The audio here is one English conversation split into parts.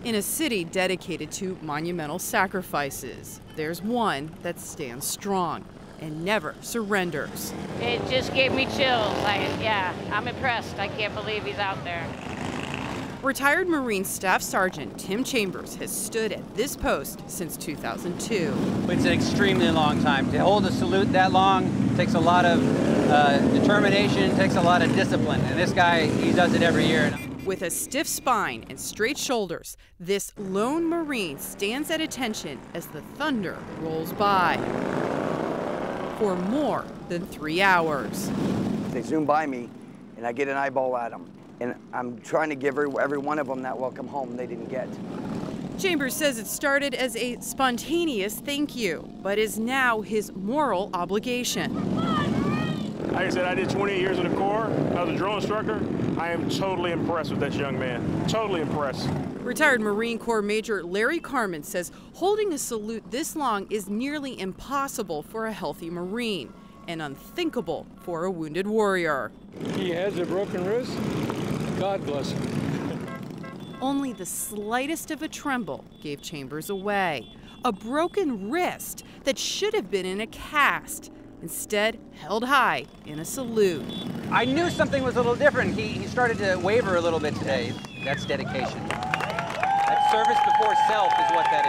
In a city dedicated to monumental sacrifices, there's one that stands strong and never surrenders. It just gave me chills. Yeah, I'm impressed. I can't believe he's out there. Retired Marine Staff Sergeant Tim Chambers has stood at this post since 2002. It's an extremely long time. To hold a salute that long takes a lot of determination, takes a lot of discipline. And this guy, he does it every year. With a stiff spine and straight shoulders, this lone Marine stands at attention as the thunder rolls by for more than 3 hours. They zoom by me, and I get an eyeball at them. And I'm trying to give every one of them that welcome home they didn't get. Chambers says it started as a spontaneous thank you, but is now his moral obligation. Like I said, I did 28 years in the Corps. I was a drill instructor. I am totally impressed with this young man. Totally impressed. Retired Marine Corps Major Larry Carmen says holding a salute this long is nearly impossible for a healthy Marine and unthinkable for a wounded warrior. He has a broken wrist. God bless him. Only the slightest of a tremble gave Chambers away. A broken wrist that should have been in a cast, instead held high in a salute. I knew something was a little different. He started to waver a little bit today. That's dedication. That service before self is what that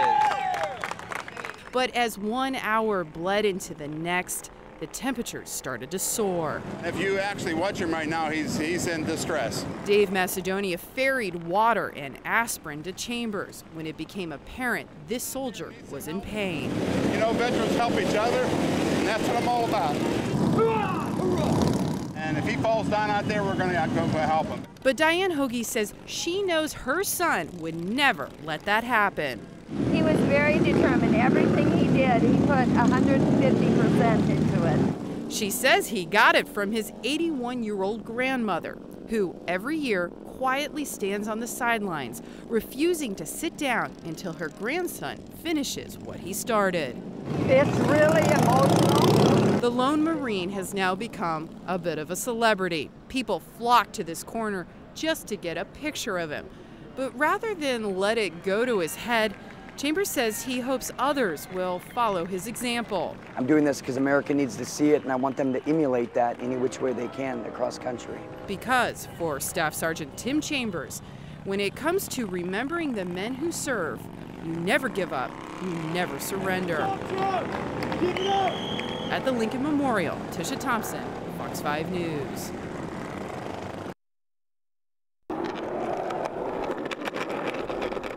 is. But as 1 hour bled into the next, the temperatures started to soar. If you actually watch him right now, he's in distress. Dave Macedonia ferried water and aspirin to Chambers when it became apparent this soldier was in pain. You know, veterans help each other, and that's what I'm all about. And if he falls down out there, we're going to go help him. But Diane Hoagie says she knows her son would never let that happen. He was very determined. Everything he did, he put 150% into it. She says he got it from his 81-year-old grandmother, who every year quietly stands on the sidelines, refusing to sit down until her grandson finishes what he started. It's really emotional. The lone Marine has now become a bit of a celebrity. People flock to this corner just to get a picture of him. But rather than let it go to his head, Chambers says he hopes others will follow his example. I'm doing this because America needs to see it, and I want them to emulate that any which way they can across country. Because for Staff Sergeant Tim Chambers, when it comes to remembering the men who serve, you never give up, you never surrender. At the Lincoln Memorial, Tisha Thompson, Fox 5 News.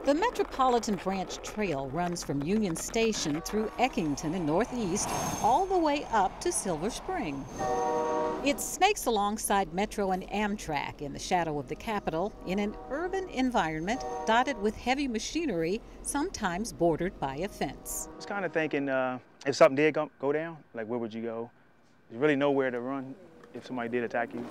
The Metropolitan Branch Trail runs from Union Station through Eckington in Northeast all the way up to Silver Spring. It snakes alongside Metro and Amtrak in the shadow of the Capitol in an urban environment dotted with heavy machinery, sometimes bordered by a fence. I was kind of thinking if something did go down, like where would you go? There's really nowhere to run if somebody did attack you.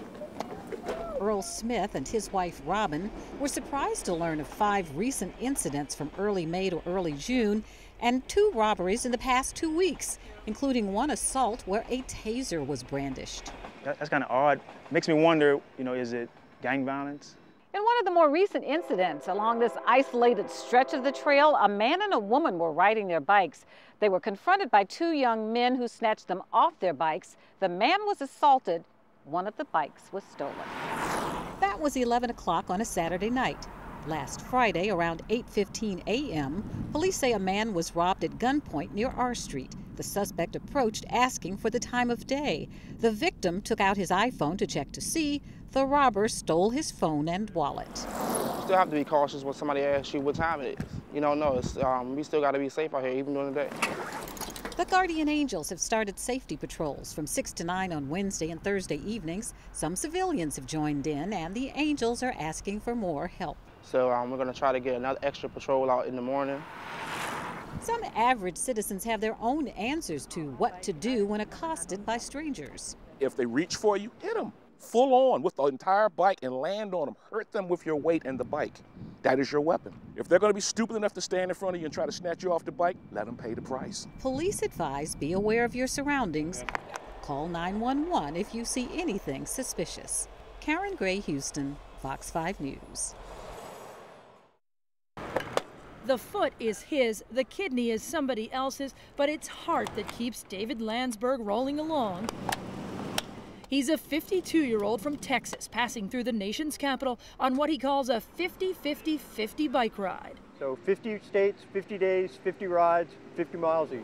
Earl Smith and his wife Robin were surprised to learn of 5 recent incidents from early May to early June and 2 robberies in the past 2 weeks, including one assault where a taser was brandished. That's kind of odd. Makes me wonder, is it gang violence? In one of the more recent incidents along this isolated stretch of the trail, a man and a woman were riding their bikes. They were confronted by 2 young men who snatched them off their bikes. The man was assaulted. One of the bikes was stolen. That was 11 o'clock on a Saturday night. Last Friday, around 8:15 a.m., police say a man was robbed at gunpoint near R Street. The suspect approached asking for the time of day. The victim took out his iPhone to check to see. The robber stole his phone and wallet. You still have to be cautious when somebody asks you what time it is. You don't know. We still got to be safe out here, even during the day. The Guardian Angels have started safety patrols from 6 to 9 on Wednesday and Thursday evenings. Some civilians have joined in, and the Angels are asking for more help. So we're going to try to get another extra patrol out in the morning. Some average citizens have their own answers to what to do when accosted by strangers. If they reach for you, hit them full on with the entire bike and land on them. Hurt them with your weight and the bike. That is your weapon. If they're going to be stupid enough to stand in front of you and try to snatch you off the bike, let them pay the price. Police advise be aware of your surroundings. Call 911 if you see anything suspicious. Karen Gray, Houston, Fox 5 News. The foot is his, the kidney is somebody else's, but it's heart that keeps David Landsberg rolling along. He's a 52-year-old from Texas, passing through the nation's capital on what he calls a 50-50-50 bike ride. So 50 states, 50 days, 50 rides, 50 miles each.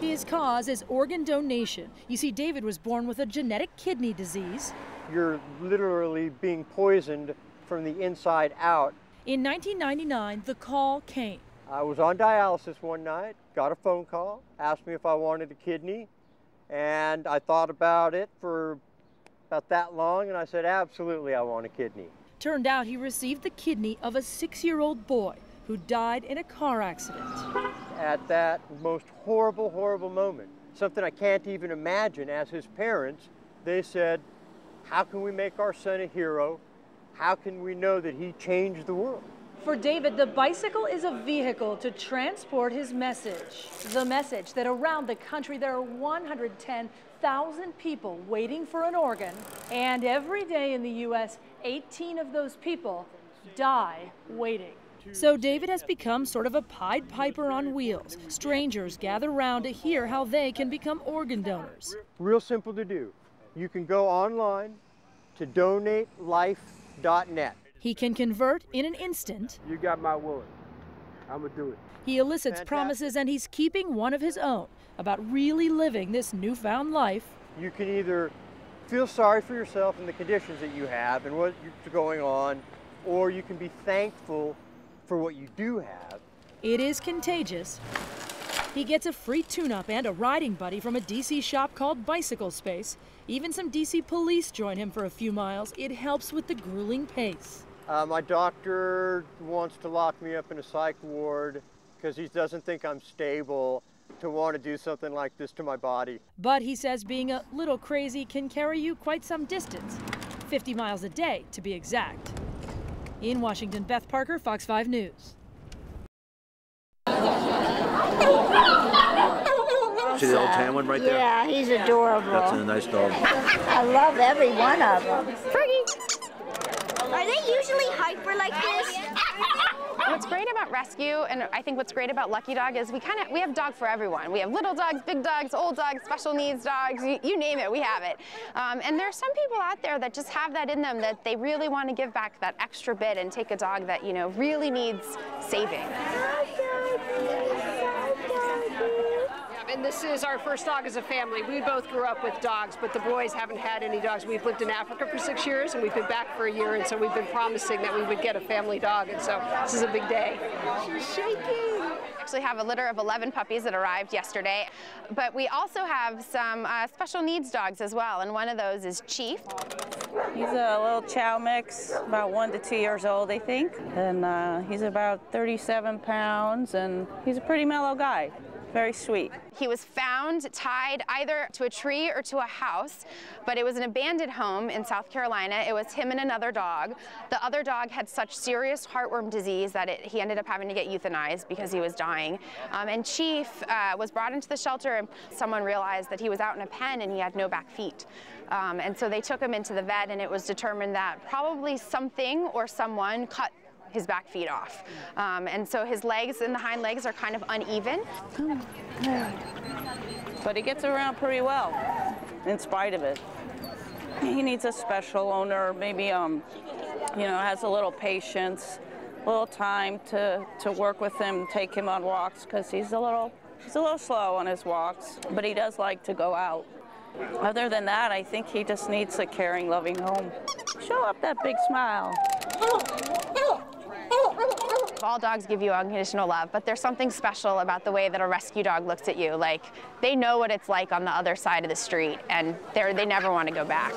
His cause is organ donation. You see, David was born with a genetic kidney disease. You're literally being poisoned from the inside out. In 1999, the call came. I was on dialysis one night, got a phone call, asked me if I wanted a kidney, and I thought about it for about that long, and I said, absolutely, I want a kidney. Turned out he received the kidney of a 6-year-old boy who died in a car accident. At that most horrible, horrible moment, something I can't even imagine, as his parents, they said, how can we make our son a hero? How can we know that he changed the world? For David, the bicycle is a vehicle to transport his message. The message that around the country there are 110,000 people waiting for an organ, and every day in the U.S., 18 of those people die waiting. So David has become sort of a Pied Piper on wheels. Strangers gather round to hear how they can become organ donors. Real simple to do. You can go online to donatelife.net. He can convert in an instant. You got my word. I'm going to do it. He elicits promises, and he's keeping one of his own about really living this newfound life. You can either feel sorry for yourself and the conditions that you have and what's going on, or you can be thankful for what you do have. It is contagious. He gets a free tune-up and a riding buddy from a DC shop called Bicycle Space. Even some DC police join him for a few miles. It helps with the grueling pace. My doctor wants to lock me up in a psych ward because he doesn't think I'm stable to want to do something like this to my body. But he says being a little crazy can carry you quite some distance. 50 miles a day, to be exact. In Washington, Beth Parker, Fox 5 News. See the old tan one right there? Yeah, he's adorable. That's a nice dog. I love every one of them. Fergie! Are they usually hyper like this? What's great about rescue, and I think what's great about Lucky Dog, is we have dog for everyone. We have little dogs, big dogs, old dogs, special needs dogs, you name it, we have it. And there are some people out there that just have that in them, that they really want to give back that extra bit and take a dog that, you know, really needs saving. And this is our first dog as a family. We both grew up with dogs, but the boys haven't had any dogs. We've lived in Africa for 6 years, and we've been back for a year, and so we've been promising that we would get a family dog, and so this is a big day. She's shaking. We actually have a litter of 11 puppies that arrived yesterday, but we also have some special needs dogs as well, and one of those is Chief. He's a little chow mix, about 1 to 2 years old, I think, and he's about 37 pounds, and he's a pretty mellow guy. Very sweet. He was found tied either to a tree or to a house, but it was an abandoned home in South Carolina. It was him and another dog. The other dog had such serious heartworm disease that he ended up having to get euthanized because he was dying. And Chief was brought into the shelter, and someone realized that he was out in a pen and he had no back feet. And so they took him into the vet, and it was determined that probably something or someone cut his back feet off. And so his legs and the hind legs are kind of uneven. But he gets around pretty well, in spite of it. He needs a special owner, maybe, you know, has a little patience, a little time to work with him, take him on walks, because he's a little slow on his walks, but he does like to go out. Other than that, I think he just needs a caring, loving home. Show up that big smile. All dogs give you unconditional love, but there's something special about the way that a rescue dog looks at you. Like, they know what it's like on the other side of the street, and they never want to go back.